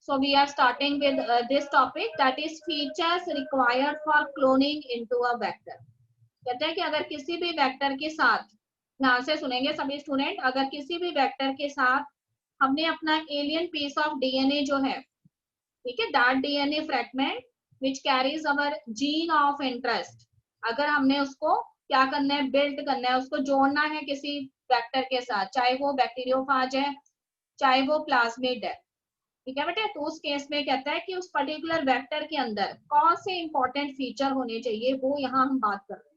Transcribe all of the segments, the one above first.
So we are starting with this topic, that is features required for cloning into a vector. कहते हैं कि अगर किसी भी वेक्टर के साथ, ध्यान से सुनेंगे सभी स्टूडेंट, अगर किसी भी वेक्टर के साथ हमने अपना एलियन पीस ऑफ डीएनए जो है, ठीक है, that DNA fragment which carries our gene of interest, अगर हमने उसको क्या करना है, बिल्ड करना है, उसको जोड़ना है किसी वेक्टर के साथ, चाहे वो बैक्टीरियोफाज है चाहे वो प्लाज्मिड है, ठीक है बेटे। तो उस केस में कहता है कि उस पर्टिकुलर वेक्टर के अंदर कौन से इंपॉर्टेंट फीचर होने चाहिए, वो यहाँ हम बात कर रहे हैं।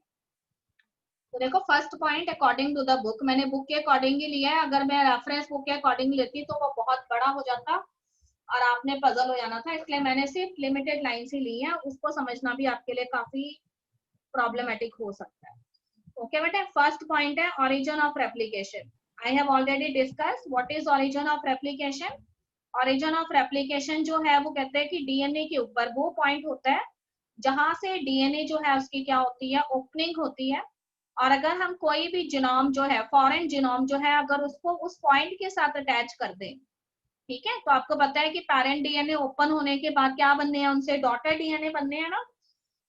तो देखो first point, according to the book, मैंने बुक के अकॉर्डिंग ही लिया है, अगर मैं रेफरेंस बुक के अकॉर्डिंग लेती तो वो बहुत बड़ा हो जाता और आपने पजल हो जाना था, इसलिए मैंने सिर्फ लिमिटेड लाइन ही ली है, उसको समझना भी आपके लिए काफी प्रॉब्लमेटिक हो सकता है। ओके बेटे, फर्स्ट पॉइंट है origin of replication. I have already discuss what is origin of replication. Origin of replication जो है वो कहते हैं कि डीएनए के ऊपर वो पॉइंट होता है जहां से डीएनए जो है उसकी क्या होती है, ओपनिंग होती है, और अगर हम कोई भी जीनोम जो है, फॉरेन जीनोम जो है, अगर उसको उस पॉइंट के साथ अटैच कर दें, ठीक है, तो आपको पता है कि पेरेंट डीएनए ओपन होने के बाद क्या बनने हैं, उनसे डॉटर डीएनए बनने हैं ना।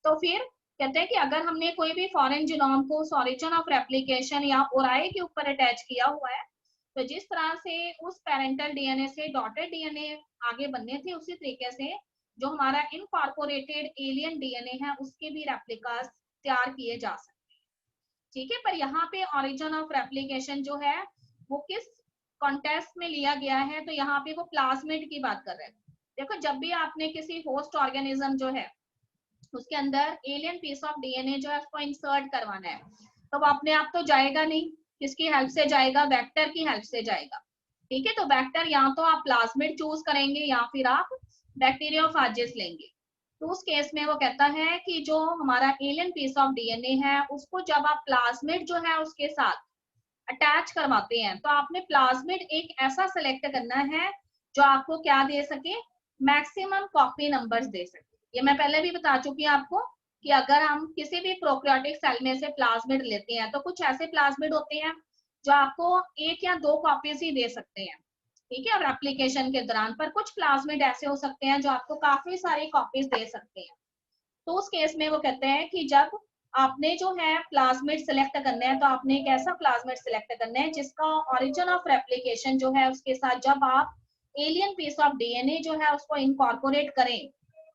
तो फिर कहते हैं कि अगर हमने कोई भी फॉरेन जीनोम को उस ऑरिजिन ऑफ रेप्लिकेशन या ओराई के ऊपर अटैच किया हुआ है, तो जिस तरह से उस पेरेंटल डीएनए से डॉटर डीएनए आगे बनने थे, उसी तरीके से जो हमारा इनकॉर्पोरेटेड एलियन डीएनए है उसके भी रेप्लिकास तैयार किए जा सकते हैं, ठीक है। पर यहाँ पे ऑरिजिन ऑफ रेप्लिकेशन जो है वो किस कॉन्टेक्स्ट में लिया गया है, तो यहाँ पे वो प्लाज्मिड की बात कर रहे हैं। देखो जब भी आपने किसी होस्ट ऑर्गेनिज्म जो है उसके अंदर एलियन पीस ऑफ डीएनए जो है उसको इंसर्ट करवाना है, तो वो अपने आप तो जाएगा नहीं, किसकी हेल्प से जाएगा, वेक्टर की हेल्प से जाएगा, ठीक है। तो वेक्टर या तो आप प्लाज्मिड चूज करेंगे या फिर आप बैक्टीरियोफाजिस लेंगे। तो उस केस में वो कहता है कि जो हमारा एलियन पीस ऑफ डीएनए है उसको जब आप प्लाज्मिड जो है उसके साथ अटैच करवाते हैं, तो आपने प्लाज्मिड एक ऐसा सिलेक्ट करना है जो आपको क्या दे सके, मैक्सिमम कॉपी नंबर्स दे सके। ये मैं पहले भी बता चुकी हूँ आपको कि अगर हम किसी भी प्रोकैरियोटिक सेल में से प्लाज्मिड लेते हैं, तो कुछ ऐसे प्लाज्मिड होते हैं जो आपको एक या दो कॉपीज ही दे सकते हैं, ठीक है, और एप्लीकेशन के दौरान, पर कुछ प्लाज्मिड ऐसे हो सकते हैं जो आपको काफी सारी कॉपीज दे सकते हैं। तो उस केस में वो कहते हैं कि जब आपने जो है प्लाज्मिड सिलेक्ट करना है, तो आपने एक ऐसा प्लाज्मिड सिलेक्ट करना है जिसका ऑरिजिन ऑफ रेप्लिकेशन जो है उसके साथ जब आप एलियन पीस ऑफ डीएनए जो है उसको इनकॉर्पोरेट करें,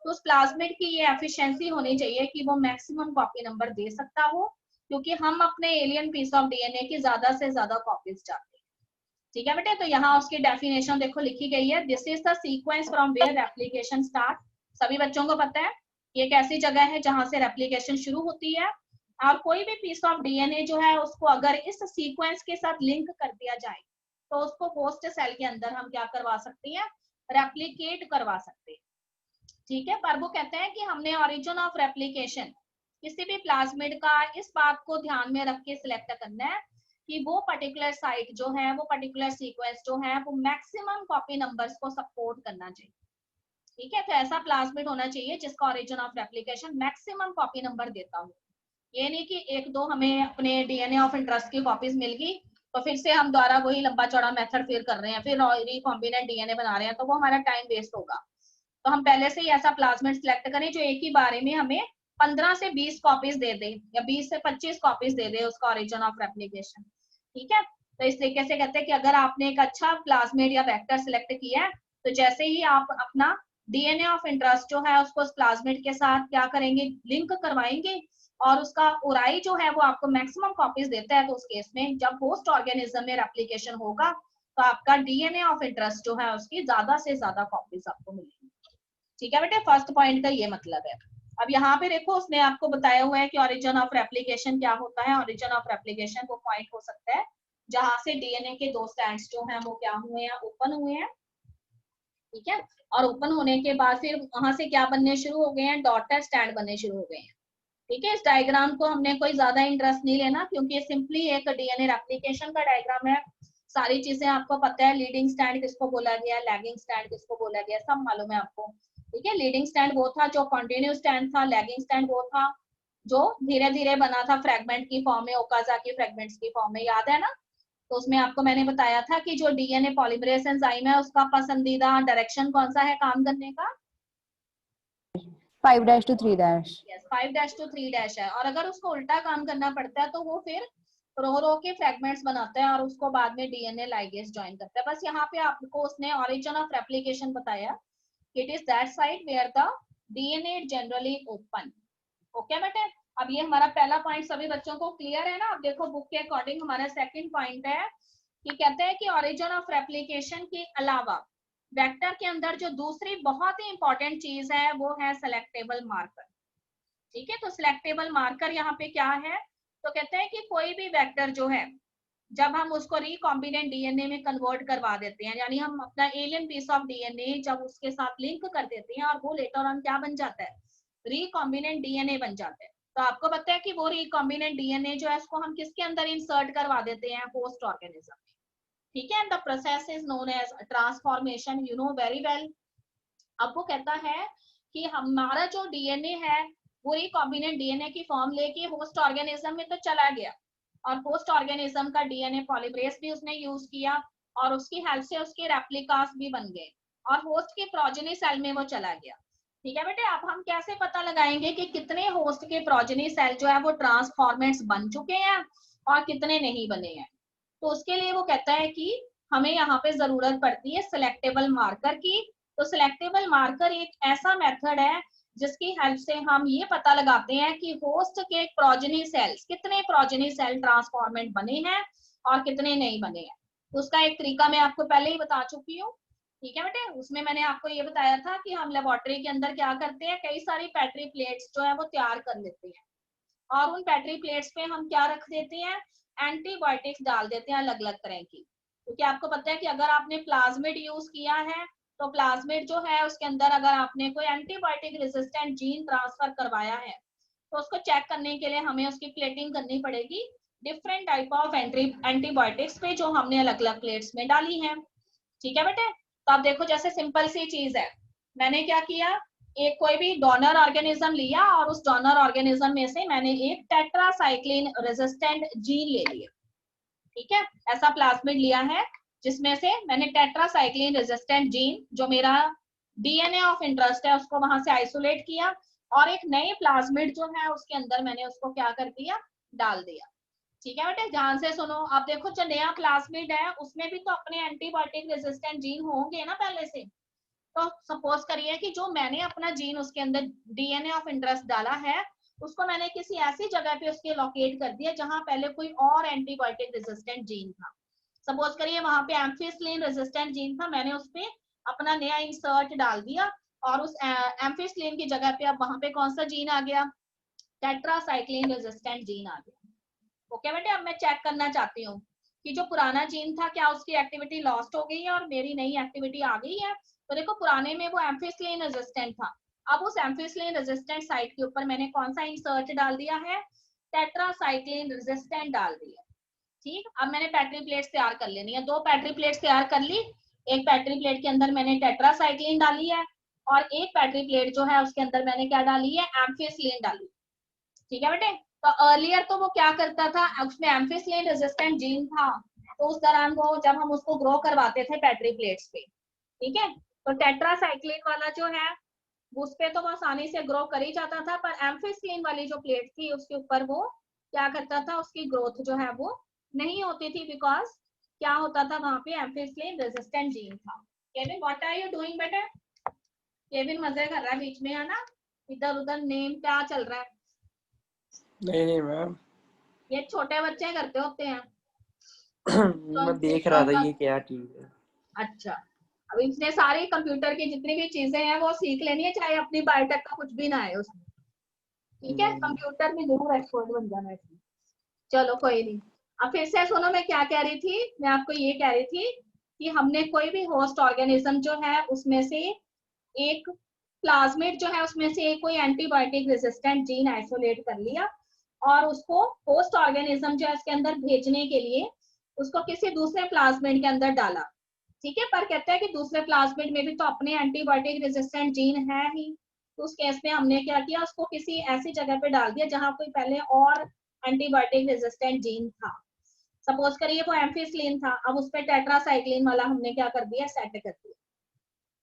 तो उस प्लाज्मिड की ये एफिशिएंसी होनी चाहिए कि वो मैक्सिमम कॉपी नंबर दे सकता हो, क्योंकि हम अपने एलियन पीस ऑफ डीएनए की ज्यादा से ज्यादा कॉपीज चाहते हैं, ठीक है बेटे। तो यहाँ उसकी डेफिनेशन देखो लिखी गई है, this is the sequence from where replication start. सभी बच्चों को पता है ये एक ऐसी जगह है जहां से रेप्लिकेशन शुरू होती है, और कोई भी पीस ऑफ डीएनए जो है उसको अगर इस सीक्वेंस के साथ लिंक कर दिया जाए, तो उसको होस्ट सेल के अंदर हम क्या करवा सकते हैं, रेप्लिकेट करवा सकते हैं, ठीक है। पर वो कहते हैं कि हमने ऑरिजिन ऑफ रेप्लिकेशन किसी भी प्लाज्मिड का इस बात को ध्यान में रख के सिलेक्ट करना है कि वो पर्टिकुलर साइट जो है, वो पर्टिकुलर सीक्वेंस जो है वो मैक्सिमम कॉपी नंबर्स को सपोर्ट करना चाहिए, ठीक है। तो ऐसा प्लाज्मिड होना चाहिए जिसका origin of replication maximum copy number देता हो। ये नहीं कि एक दो हमें अपने डीएनए ऑफ इंटरेस्ट की कॉपीज मिल गई तो फिर से हम द्वारा वही लंबा चौड़ा मेथड फिर कर रहे हैं, फिर रिकॉम्बिनेंट डीएनए बना रहे हैं, तो वो हमारा टाइम वेस्ट होगा। तो हम पहले से ही ऐसा प्लाज्मिड सिलेक्ट करें जो एक ही बारे में हमें 15 से 20 कॉपीज दे दे या 20 से 25 कॉपीज दे दे उसका ऑरिजिन ऑफ रेप्लिकेशन, ठीक है। तो इस तरीके से कहते हैं कि अगर आपने एक अच्छा प्लाज्मिड या वेक्टर सिलेक्ट किया है, तो जैसे ही आप अपना डीएनए ऑफ इंटरेस्ट जो है उसको उस प्लाज्मिड के साथ क्या करेंगे, लिंक करवाएंगे, और उसका ओराई जो है वो आपको मैक्सिमम कॉपीज देता है, तो उस केस में जब होस्ट ऑर्गेनिज्म में रेप्लिकेशन होगा तो आपका डीएनए ऑफ इंटरेस्ट जो है उसकी ज्यादा से ज्यादा कॉपीज आपको मिलेंगी, ठीक है बेटे। फर्स्ट पॉइंट का ये मतलब है। अब यहाँ पे देखो उसने आपको बताया हुआ है कि ऑरिजिन ऑफ रेप्लिकेशन क्या होता है। ऑरिजिन ऑफ रेप्लिकेशन वो पॉइंट हो सकता है जहां से डीएनए के दो स्ट्रैंड्स जो हैं वो क्या हुए हैं, ओपन हुए हैं, ठीक है, और ओपन होने के बाद फिर वहां से क्या बनने शुरू हो गए हैं, डॉटर स्टैंड बनने शुरू हो गए हैं, ठीक है। इस डायग्राम को हमने कोई ज्यादा इंटरेस्ट नहीं लेना क्योंकि ये सिंपली एक डीएनए रेप्लिकेशन का डायग्राम है। सारी चीजें आपको पता है, लीडिंग स्टैंड किसको बोला गया, लैगिंग स्टैंड किसको बोला गया, सब मालूम है आपको, ठीक है। लीडिंग स्टैंड वो था जो कंटिन्यू स्टैंड था, लैगिंग स्टैंड वो था जो धीरे धीरे बना था फ्रेगमेंट की फॉर्म में, ओकाजा की फ्रेगमेंट्स की फॉर्म में, याद है ना। तो उसमें आपको मैंने बताया था कि जो डीएनए पॉलीमरेज एंजाइम है उसका पसंदीदा डायरेक्शन कौन सा है काम करने का? 5' to 3'। यस, 5' to 3' है। और अगर उसको उल्टा काम करना पड़ता है तो वो फिर रो रो के फ्रेगमेंट्स बनाता है और उसको बाद में डीएनए लाइगेज ज्वाइन करता है। बस यहाँ पे आपको उसने ओरिजिन ऑफ रेप्लिकेशन बताया, it is that side where the DNA generally open. Okay बेटे, अब ये हमारा पहला पॉइंट सभी बच्चों को क्लियर है ना? अब देखो बुक के अकॉर्डिंग हमारा सेकंड पॉइंट है कि कहते हैं कि ओरिजिन ऑफ रेप्लिकेशन के अलावा वेक्टर के अंदर जो दूसरी बहुत ही इंपॉर्टेंट चीज है वो है सेलेक्टेबल मार्कर। ठीक है, तो सिलेक्टेबल मार्कर यहाँ पे क्या है? तो कहते हैं कि कोई भी वेक्टर जो है जब हम उसको रिकॉम्बिनेंट डीएनए में कन्वर्ट करवा देते हैं, यानी हम अपना एलियन पीस ऑफ डीएनए जब उसके साथ लिंक कर देते हैं और वो लेटर ऑन क्या बन जाता है? रिकॉम्बिनेंट डीएनए बन जाता है। तो आपको पता है कि वो रिकॉम्बिनेंट डीएनए जो है उसको हम किसके अंदर इंसर्ट करवा देते हैं? होस्ट ऑर्गेनिज्म में। ठीक है, the process is known as transformation, you know very well. अब वो कहता है कि हमारा जो डीएनए है वो रिकॉम्बिनेंट डीएनए की फॉर्म लेके होस्ट ऑर्गेनिज्म में तो चला गया, और होस्ट ऑर्गेनिज्म का डीएनए पॉलीमरेज भी उसने यूज किया और उसकी हेल्प से उसके रेप्लिकास भी बन गए और होस्ट के प्रोजेनी सेल में वो चला गया। ठीक है बेटे, अब हम कैसे पता लगाएंगे कि कितने होस्ट के प्रोजेनी सेल जो है वो ट्रांसफॉर्मेंट्स बन चुके हैं और कितने नहीं बने हैं? तो उसके लिए वो कहता है कि हमें यहाँ पे जरूरत पड़ती है सिलेक्टेबल मार्कर की। तो सिलेक्टेबल मार्कर एक ऐसा मेथड है जिसकी हेल्प से हम ये पता लगाते हैं कि होस्ट के प्रोजेनी सेल्स, कितने प्रोजेनी सेल ट्रांसफॉर्मेंट बने हैं और कितने नहीं बने हैं। तो उसका एक तरीका मैं आपको पहले ही बता चुकी हूँ। ठीक है बेटे, उसमें मैंने आपको ये बताया था कि हम लेबोरेटरी के अंदर क्या करते हैं, कई सारी पैट्री प्लेट्स जो है वो तैयार कर लेते हैं और उन पैट्री प्लेट्स पे हम क्या रख देते हैं? एंटीबायोटिक्स डाल देते हैं अलग अलग तरह की। क्योंकि आपको पता है कि अगर आपने प्लाज्मिड यूज किया है तो प्लाज्मिड जो है उसके अंदर अगर आपने कोई एंटीबायोटिक रेजिस्टेंट जीन ट्रांसफर करवाया है तो उसको चेक करने के लिए हमें उसकी प्लेटिंग करनी पड़ेगी डिफरेंट टाइप ऑफ एंटीबायोटिक्स पे जो हमने अलग अलग प्लेट्स में डाली है। ठीक है बेटे, तो आप देखो जैसे सिंपल सी चीज है, मैंने क्या किया, एक कोई भी डोनर ऑर्गेनिज्म लिया और उस डोनर ऑर्गेनिज्म में से मैंने एक टेट्रासाइक्लिन रेजिस्टेंट जीन ले लिया। ठीक है, ऐसा प्लाज्मिड लिया है जिसमें से मैंने टेट्रासाइक्लिन रेजिस्टेंट जीन जो मेरा डीएनए ऑफ इंटरेस्ट है उसको वहां से आइसोलेट किया और एक नए प्लाज्मिड जो है उसके अंदर मैंने उसको क्या कर दिया? डाल दिया। ठीक है बेटे, ध्यान से सुनो। आप देखो जो नया प्लाज्मिड है उसमें भी तो अपने एंटीबायोटिक रेजिस्टेंट जीन होंगे ना पहले से। तो सपोज करिए कि जो मैंने अपना जीन उसके अंदर डीएनए ऑफ इंटरेस्ट डाला है उसको मैंने किसी ऐसी जगह पे उसके लोकेट कर दिया जहां पहले कोई और एंटीबायोटिक रेजिस्टेंट जीन था। सपोज करिए वहां पे एम्फिसिलिन रेजिस्टेंट जीन था, मैंने उस पे अपना नया इंसर्ट डाल दिया और उस एम्फिसिलिन की जगह पे अब वहां पे कौन सा जीन आ गया? टेट्रासाइक्लिन रेजिस्टेंट जीन आ गया। ओके बेटे, अब मैं चेक करना चाहती हूँ कि जो पुराना जीन था क्या उसकी एक्टिविटी लॉस्ट हो गई है और मेरी नई एक्टिविटी आ गई है। तो देखो पुराने में वो एम्फिसिलिन रेजिस्टेंट था, अब उस एम्फिसिलिन रेजिस्टेंट साइट के ऊपर मैंने कौन सा इंसर्ट डाल दिया है? टेट्रासाइक्लिन रेजिस्टेंट डाल दिया। ठीक, अब मैंने पैट्री प्लेट्स तैयार कर लेनी है, 2 पैट्री प्लेट्स तैयार कर ली। एक पैट्री प्लेट के अंदर मैंने टेट्रासाइक्लिन डाली है और एक पैट्री प्लेट जो है उसके अंदर मैंने क्या डाली है? एम्फिसिलिन डाली। ठीक है बेटे, तो अर्लियर तो वो क्या करता था, उसमें एम्फिसिलिन रेजिस्टेंट जीन था तो उस दौरान वो जब हम उसको ग्रो करवाते थे पैट्री प्लेट्स पे, ठीक है, तो टेट्रासाइक्लिन वाला जो है उस पे तो वो आसानी से ग्रो कर ही जाता था, पर एम्फिसिलिन वाली जो प्लेट थी उसके ऊपर वो क्या करता था? उसकी ग्रोथ जो है वो नहीं होती थी, बिकॉज क्या होता था वहां पे? एम्फिसिलिन रेजिस्टेंट जीन था। Kevin what are you doing बेटे? केविन मजे कर रहा है बीच में, है ना? इधर उधर नेम क्या चल रहा है? नहीं मैम। ये छोटे बच्चे करते होते हैं। मैं देख रहा था ये क्या चीज है। अच्छा, अब इसने सारी कंप्यूटर की जितनी भी चीजें हैं वो सीख लेनी है, चाहे अपनी बायोटेक का कुछ भी ना है उसमें। ठीक है, कंप्यूटर में जरूर एक्सपर्ट बन जाना है इसमें। चलो कोई नहीं, अब फिर से सुनो मैं क्या कह रही थी। मैं आपको ये कह रही थी कि हमने कोई भी होस्ट ऑर्गेनिज्म जो है उसमें से एक प्लाज्मिड जो है उसमें से कोई एंटीबायोटिक रेजिस्टेंट जीन आइसोलेट कर लिया और उसको होस्ट ऑर्गेनिज्म जो है उसके अंदर भेजने के लिए उसको किसी दूसरे प्लाज्मिड के अंदर डाला। ठीक है, पर कहता है कि दूसरे प्लाज्मिड में भी तो अपने एंटीबायोटिक रेजिस्टेंट जीन है ही, तो उस केस में हमने क्या किया? उसको किसी ऐसी जगह पे डाल दिया जहां कोई पहले और एंटीबायोटिक रेजिस्टेंट जीन था। सपोज करिए वो एम्फिसिलिन था, अब उस पर टेट्रासाइक्लिन वाला हमने क्या कर दिया, सेट कर दिया।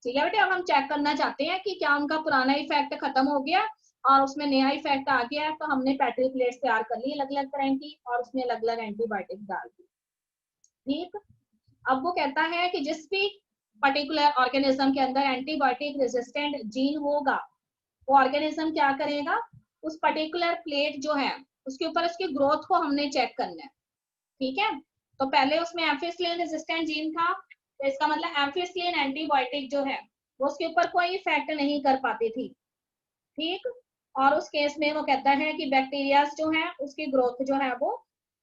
ठीक है बेटे, अब हम चेक करना चाहते हैं कि क्या उनका पुराना इफेक्ट खत्म हो गया और उसमें नया इफेक्ट आ गया है, तो हमने पेट्री प्लेट्स तैयार कर ली अलग अलग तरह की और उसमें अलग अलग एंटीबायोटिक डाल दी। ठीक, अब वो कहता है कि जिस भी पर्टिकुलर ऑर्गेनिज्म के अंदर एंटीबायोटिक रेजिस्टेंट जीन होगा, वो ऑर्गेनिज्म क्या करेगा, उस पर्टिकुलर प्लेट जो है उसके ऊपर उसकी ग्रोथ को हमने चेक करना है। ठीक है, तो पहले उसमें एम्फिसिलिन रेजिस्टेंट जीन था, तो इसका मतलब एम्फिसिलिन एंटीबायोटिक जो है वो उसके ऊपर कोई इफेक्ट नहीं कर पाती थी। ठीक, और उस केस में वो कहता है कि बैक्टीरिया जो है उसकी ग्रोथ जो है वो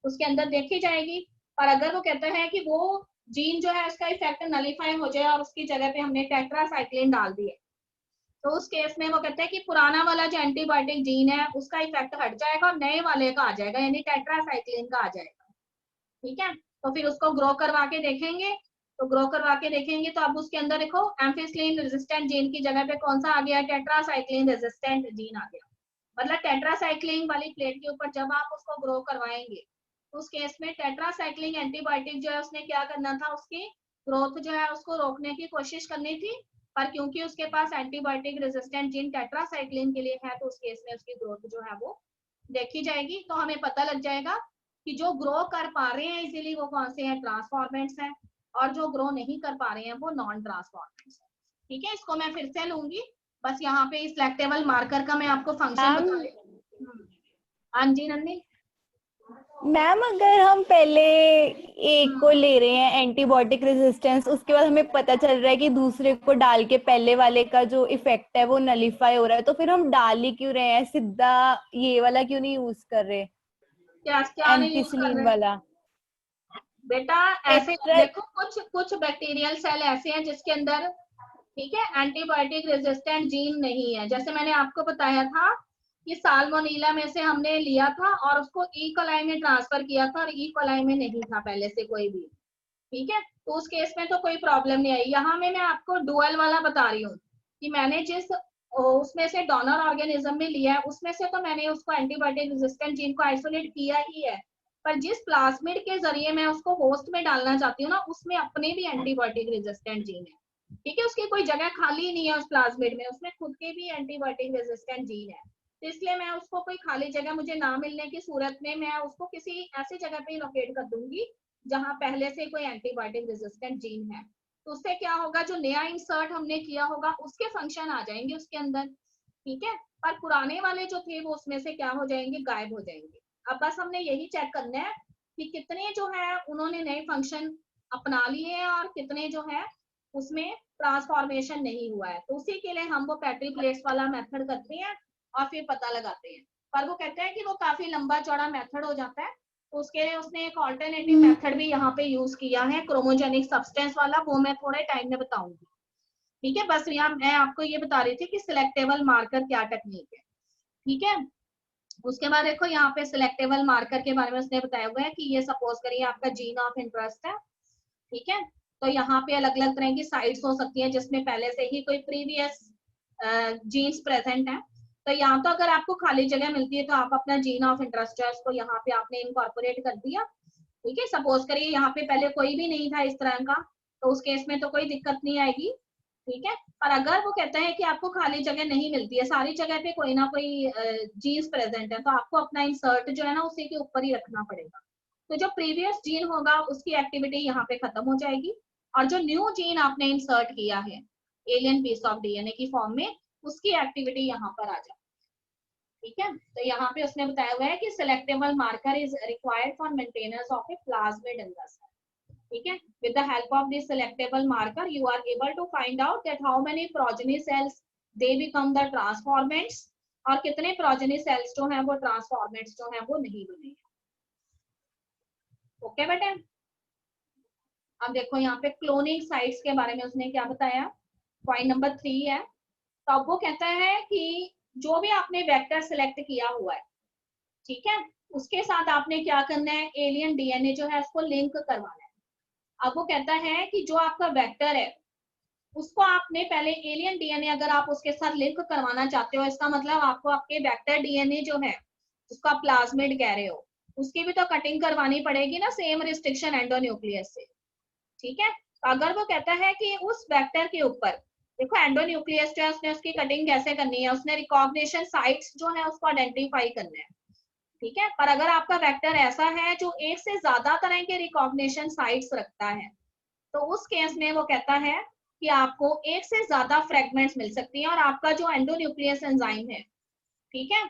उसके अंदर देखी जाएगी। और अगर वो कहता है कि वो जीन जो है उसका इफेक्ट नलीफाई हो जाए और उसकी जगह पे हमने टेट्रासाइक्लिन डाल दिए, तो उस केस में वो कहते हैं कि पुराना वाला जो एंटीबायोटिक जीन है उसका इफेक्ट हट जाएगा और नए वाले का आ जाएगा, यानी टेट्रासाइक्लिन का आ जाएगा। ठीक है, तो फिर उसको ग्रो करवा के देखेंगे, तो ग्रो करवा के देखेंगे तो अब उसके अंदर देखो एम्फिसिलिन रेजिस्टेंट जीन की जगह पे कौन सा आ गया, टेट्रासाइक्लिन रेजिस्टेंट जीन आ गया। मतलब टेट्रासाइक्लिन वाली प्लेट के ऊपर जब आप उसको ग्रो करवाएंगे, तो उस केस में टेट्रासाइक्लिन एंटीबायोटिक जो है उसने क्या करना था, उसकी ग्रोथ जो है उसको रोकने की कोशिश करनी थी, पर क्योंकि उसके पास एंटीबायोटिक रेजिस्टेंट जीन टेट्रासाइक्लिन के लिए है, तो उस केस में उसकी ग्रोथ जो है वो देखी जाएगी। तो हमें पता लग जाएगा कि जो ग्रो कर पा रहे हैं इजीली वो कौन से हैं, ट्रांसफॉर्मेंट्स हैं, और जो ग्रो नहीं कर पा रहे हैं वो नॉन ट्रांसफॉर्मेंट्स हैं। ठीक है, इसको मैं फिर से लूंगी, बस यहाँ पे सिलेक्टेबल मार्कर का मैं आपको फंक्शन बता रही हूँ। हाँ जी नंदी। मैम अगर हम पहले एक को ले रहे हैं एंटीबायोटिक रेजिस्टेंस, उसके बाद हमें पता चल रहा है कि दूसरे को डाल के पहले वाले का जो इफेक्ट है वो नलीफाई हो रहा है, तो फिर हम डाल ही क्यों रहे हैं, सीधा ये वाला क्यों नहीं यूज कर रहे, क्या क्या नहीं यूज कर एम्पिसिलिन रहे वाला? बेटा, ऐसे एक्स्ट्रा देखो कुछ कुछ बैक्टीरियल सेल ऐसे हैं जिसके अंदर, ठीक है, एंटीबायोटिक रेजिस्टेंट जीन नहीं है। जैसे मैंने आपको बताया था कि साल्मोनेला में से हमने लिया था और उसको ई कोलाई में ट्रांसफर किया था और ई कोलाई में नहीं था पहले से कोई भी। ठीक है, तो उस केस में तो कोई प्रॉब्लम नहीं आई। यहाँ में मैं आपको डुअल वाला बता रही हूँ कि मैंने जिस उसमें से डोनर ऑर्गेनिज्म में लिया है उसमें से तो मैंने उसको एंटीबायोटिक रेजिस्टेंट जीन को आइसोलेट किया ही है, पर जिस प्लाज्मिड के जरिए मैं उसको होस्ट में डालना चाहती हूँ ना, उसमें अपने भी एंटीबायोटिक रेजिस्टेंट जीन है। ठीक है, उसकी कोई जगह खाली नहीं है उस प्लाज्मिड में, उसमें खुद के भी एंटीबायोटिक रेजिस्टेंट जीन है। तो इसलिए मैं उसको कोई खाली जगह मुझे ना मिलने की सूरत में मैं उसको किसी ऐसी जगह पे लोकेट कर दूंगी जहां पहले से कोई एंटीबायोटिक रेजिस्टेंट जीन है। तो उससे क्या होगा, जो नया इंसर्ट हमने किया होगा उसके फंक्शन आ जाएंगे उसके अंदर। ठीक है, पर पुराने वाले जो थे वो उसमें से क्या हो जाएंगे, गायब हो जाएंगे। अब बस हमने यही चेक करना है कि कितने जो है उन्होंने नए फंक्शन अपना लिए हैं और कितने जो है उसमें ट्रांसफॉर्मेशन नहीं हुआ है। तो उसी के लिए हम वो पेट्री प्लेट्स वाला मेथड करते हैं और फिर पता लगाते हैं। पर वो कहते हैं कि वो काफी लंबा चौड़ा मेथड हो जाता है, तो उसके लिए उसने एक ऑल्टरनेटिव मेथड भी यहाँ पे यूज किया है, क्रोमोजेनिक सब्सटेंस वाला, वो मैं थोड़े टाइम में बताऊंगी। ठीक है, बस यहाँ मैं आपको ये बता रही थी कि सिलेक्टेबल मार्कर क्या टेक्निक है। ठीक है, उसके बाद देखो यहाँ पे सिलेक्टेबल मार्कर के बारे में उसने बताया हुआ है कि ये सपोज करिए आपका जीन ऑफ इंटरेस्ट है। ठीक है, तो यहाँ पे अलग अलग तरह की साइट्स हो सकती है जिसमें पहले से ही कोई प्रीवियस जीन्स प्रेजेंट है। तो यहाँ तो अगर आपको खाली जगह मिलती है तो आप अपना जीन ऑफ इंटरेस्ट है उसको यहाँ पे आपने इनकॉर्पोरेट कर दिया। ठीक है, सपोज करिए यहाँ पे पहले कोई भी नहीं था इस तरह का, तो उस केस में तो कोई दिक्कत नहीं आएगी। ठीक है, पर अगर वो कहता है कि आपको खाली जगह नहीं मिलती है, सारी जगह पे कोई ना कोई जीन्स प्रेजेंट है, तो आपको अपना इंसर्ट जो है ना उसी के ऊपर ही रखना पड़ेगा। तो जो प्रीवियस जीन होगा उसकी एक्टिविटी यहाँ पे खत्म हो जाएगी और जो न्यू जीन आपने इंसर्ट किया है एलियन पीस ऑफ डीएनए की फॉर्म में, उसकी एक्टिविटी यहाँ पर आ जाए। ठीक है, तो यहाँ पे उसने बताया हुआ है कि selectable marker is required for maintenance of a plasmid in the cell. ठीक है, with the help of this selectable marker you are able to find out that how many progeny cells they become the transformants, और कितने progeny sales जो हैं वो transformants जो हैं वो नहीं बने। ओके बेटे, अब देखो यहाँ पे क्लोनिंग साइट्स के बारे में उसने क्या बताया, पॉइंट नंबर 3 है। तो अब वो कहता है कि जो भी आपने वेक्टर सिलेक्ट किया हुआ है, ठीक है, उसके साथ आपने क्या करना है, एलियन डीएनए जो है उसको लिंक करवाना है। अब वो कहता है कि जो आपका वेक्टर है उसको आपने पहले एलियन डीएनए अगर आप उसके साथ लिंक करवाना चाहते हो, इसका मतलब आपको आपके वेक्टर डीएनए जो है उसको आप प्लाज्मिड कह रहे हो, उसकी भी तो कटिंग करवानी पड़ेगी ना सेम रिस्ट्रिक्शन एंडोन्यूक्लियस से, ठीक है। तो अगर वो कहता है कि उस वेक्टर के ऊपर, देखो एंडोन्यूक्लियस जो है उसने उसकी कटिंग कैसे करनी है, उसने रिकॉग्निशन साइट्स जो है उसको आइडेंटिफाई करना है, ठीक है। पर अगर आपका वेक्टर ऐसा है जो एक से ज्यादा तरह के रिकॉग्निशन साइट्स रखता है, तो उस केस में वो कहता है कि आपको एक से ज्यादा फ्रेगमेंट्स मिल सकती हैं और आपका जो एंडोन्यूक्लियस एंजाइम है, ठीक है,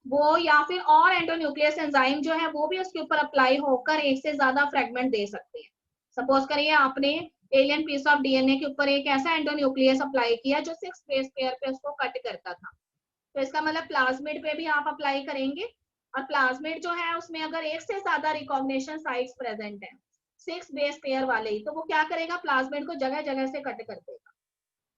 वो या फिर और एंडोन्यूक्लियस एंजाइम जो है वो भी उसके ऊपर अप्लाई होकर एक से ज्यादा फ्रेगमेंट दे सकते हैं। सपोज करिए आपने एलियन पीस ऑफ डीएनए के ऊपर एक ऐसा एंडोन्यूक्लियस अप्लाई किया जो 6 बेस पेयर पे उसको कट करता था, तो इसका मतलब प्लाज्मिड पे भी आप अप्लाई करेंगे, और प्लाज्मिड जो है उसमें अगर एक से ज्यादा रिकॉग्निशन साइट्स प्रेजेंट है 6 बेस पेयर वाले ही, तो वो क्या करेगा, प्लाज्मिड को जगह जगह से कट कर देगा,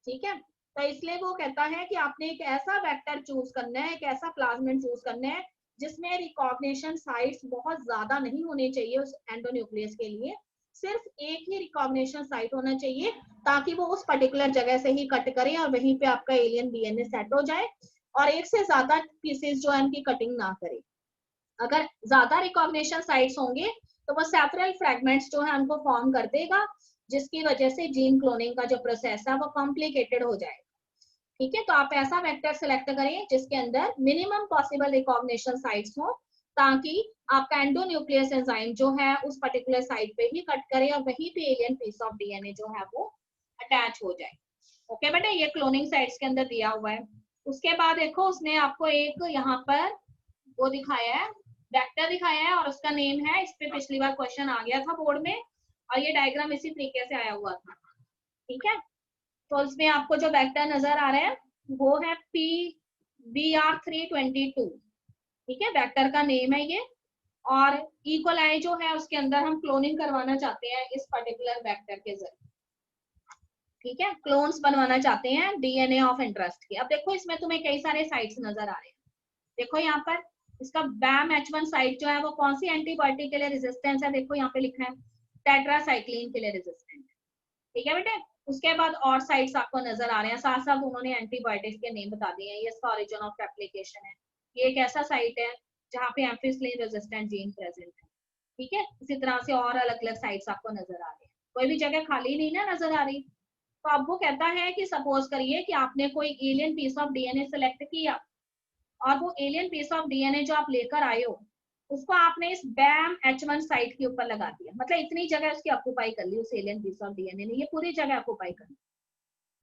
ठीक है। तो इसलिए वो कहता है कि आपने एक ऐसा वेक्टर चूज करना है, एक ऐसा प्लाज्मिड चूज करना है जिसमें रिकॉग्निशन साइट्स बहुत ज्यादा नहीं होने चाहिए उस एंडोन्यूक्लियस के लिए, सिर्फ एक ही रिकॉग्निशन साइट होना चाहिए ताकि वो उस पर्टिकुलर जगह से ही कट करे और वहीं पे आपका एलियन डीएनए सेट हो जाए, और एक से ज्यादा पीसेस जो है उनकी कटिंग ना करे। अगर ज्यादा रिकॉग्निशन साइट्स होंगे तो वो सेपरल फ्रेगमेंट्स जो है उनको फॉर्म कर देगा, जिसकी वजह से जीन क्लोनिंग का जो प्रोसेस है वो कॉम्प्लिकेटेड हो जाएगा, ठीक है। तो आप ऐसा वेक्टर सिलेक्ट करें जिसके अंदर मिनिमम पॉसिबल रिकॉग्निशन साइट्स हो, ताकि आपका एंडोन्यूक्लियस एंजाइम जो है उस पर्टिकुलर साइट पे ही कट करे और वहीं पे एलियन पीस ऑफ डीएनए जो है वो अटैच हो जाए। ओके बेटा, ये क्लोनिंग साइट्स के अंदर दिया हुआ है। उसके बाद देखो उसने आपको एक यहाँ पर वो दिखाया है, वेक्टर दिखाया है, और उसका नेम है, इस पे पिछली बार क्वेश्चन आ गया था बोर्ड में, और ये डायग्राम इसी तरीके से आया हुआ था, ठीक है। तो इसमें आपको जो वेक्टर नजर आ रहा है वो है PBR322, ठीक है, वेक्टर का नेम है ये। और इक्वलाई जो है उसके अंदर हम क्लोनिंग करवाना चाहते हैं इस पर्टिकुलर वेक्टर के जरिए, ठीक है, क्लोन्स बनवाना चाहते हैं डीएनए ऑफ इंटरेस्ट के। अब देखो इसमें तुम्हें कई सारे साइट्स नजर आ रहे हैं, देखो यहाँ पर इसका BAM-H1 साइट जो है वो कौन सी एंटीबायोटिक के लिए रेजिस्टेंस है, देखो यहाँ पे लिखा है टेट्रासाइक्लिन के लिए रेजिस्टेंट, ठीक है बेटे। उसके बाद और साइट्स आपको नजर आ रहे हैं, साथ साथ उन्होंने एंटीबायोटिक्स के नेम बता दिए हैं, ये इसका ओरिजिन ऑफ एप्लीकेशन है, ये एक ऐसा साइट है जहाँ पे एम्फिसिलिन रेजिस्टेंट जीन प्रेजेंट है, ठीक है। इसी तरह से और अलग अलग साइट्स आपको नजर आ रही है, कोई भी जगह खाली नहीं ना नजर आ रही। तो अब वो कहता है कि सपोज करिए कि आपने कोई alien piece of DNA select किया, और वो एलियन पीस ऑफ डीएनए जो आप लेकर आए हो उसको आपने इस BAM-H1 साइट के ऊपर लगा दिया, मतलब इतनी जगह उसकी ऑक्यूपाई कर ली उस एलियन पीस ऑफ डीएनए ने, ये पूरी जगह ऑक्यूपाई कर ली,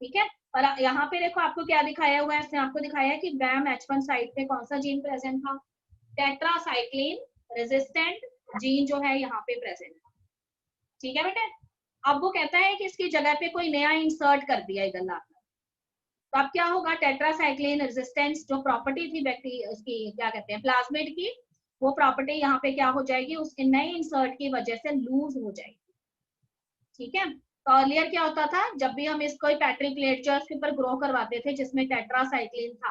ठीक है। और यहाँ पे देखो आपको क्या दिखाया हुआ है, इसने आपको दिखाया है कि BAM-H1 साइट पे कौन सा जीन प्रेजेंट था, टेट्रासाइक्लिन रेजिस्टेंट जीन जो है यहाँ पे प्रेजेंट था, ठीक है बेटे। अब वो कहता है कि इसकी जगह पे कोई नया इंसर्ट कर दिया इधर लाकर, तो अब क्या होगा, टेट्रासाइक्लिन रेजिस्टेंस जो प्रॉपर्टी थी बैक्टीरिया उसकी क्या कहते हैं प्लाज्मिड की, वो प्रॉपर्टी यहाँ पे क्या हो जाएगी, उसके नए इंसर्ट की वजह से लूज हो जाएगी, ठीक है। तो अर्लियर क्या होता था, जब भी हम इसको पैट्री प्लेट जो उसके ऊपर ग्रो करवाते थे जिसमें टेट्रासाइक्लिन था,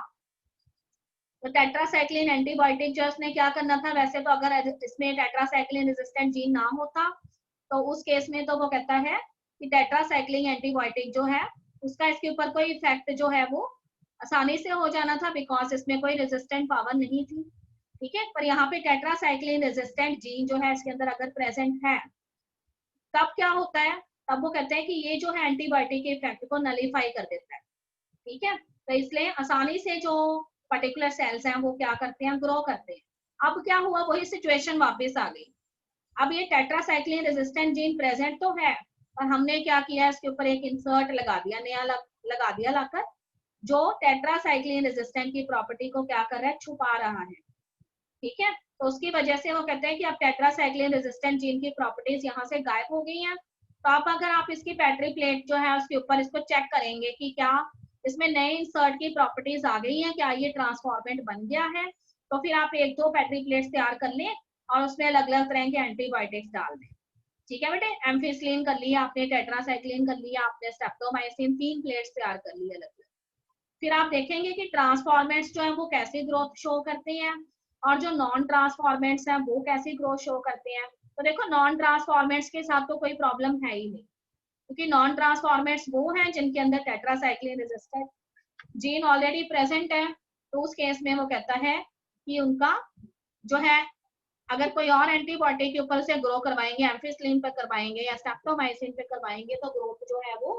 तो टेट्रासाइक्लिन एंटीबायोटिक जो उसने क्या करना था, वैसे तो अगर इसमें टेट्रासाइक्लिन रेजिस्टेंट जीन ना होता तो उस केस में तो वो कहता है कि टेट्रासाइक्लिन एंटीबायोटिक जो है उसका इसके ऊपर कोई इफेक्ट जो है वो आसानी से हो जाना था, बिकॉज इसमें कोई रेजिस्टेंट पावर नहीं थी, ठीक है। पर यहाँ पे टेट्रासाइक्लिन रेजिस्टेंट जीन जो है इसके अंदर अगर प्रेजेंट है, तब क्या होता है, तब वो कहते हैं कि ये जो है एंटीबायोटिक के इफेक्ट को नलीफाई कर देता है, ठीक है। तो इसलिए आसानी से जो पर्टिकुलर सेल्स हैं वो क्या करते हैं, ग्रो करते हैं। अब क्या हुआ, वही सिचुएशन वापस आ गई, अब ये टेट्रासाइक्लिन रेजिस्टेंट जीन प्रेजेंट तो है, और हमने क्या किया, इसके ऊपर एक इंसर्ट लगा दिया, नया लगा दिया लाकर, जो टेट्रासाइक्लिन रेजिस्टेंट की प्रॉपर्टी को क्या कर रहा है, छुपा रहा है, ठीक है। तो उसकी वजह से वो कहते हैं कि अब टेट्रासाइक्लिन रेजिस्टेंट जीन की प्रॉपर्टीज यहाँ से गायब हो गई हैं। तो आप अगर आप इसकी पैट्री प्लेट जो है उसके ऊपर इसको चेक करेंगे कि क्या इसमें नए इंसर्ट की प्रॉपर्टीज आ गई हैं, क्या ये ट्रांसफॉर्मेंट बन गया है, तो फिर आप एक दो पैट्री प्लेट्स तैयार कर लें और उसमें अलग अलग तरह के एंटीबायोटिक्स डाल दें, ठीक है बेटे। एम्फिसिलिन कर लिया आपने, टेट्रासाइक्लिन कर लिया आपने, स्ट्रेप्टोमाइसिन, 3 प्लेट्स तैयार कर ली अलग अलग। फिर आप देखेंगे कि ट्रांसफॉर्मेंट्स जो है वो कैसे ग्रोथ शो करते हैं, और जो नॉन ट्रांसफॉर्मेंट्स हैं वो कैसे ग्रोथ शो करते हैं। तो देखो नॉन ट्रांसफॉर्मेंट्स के साथ तो कोई प्रॉब्लम है ही नहीं, क्योंकि नॉन ट्रांसफॉर्मेंट्स वो हैं जिनके अंदर tetracycline resistant gene already present है, तो उस केस में वो कहता है कि उनका जो है अगर कोई और एंटीबायोटिक के ऊपर से ग्रो करवाएंगे, एम्फिसिलिन पे करवाएंगे या स्ट्रेप्टोमाइसिन पे करवाएंगे, तो ग्रोथ जो है वो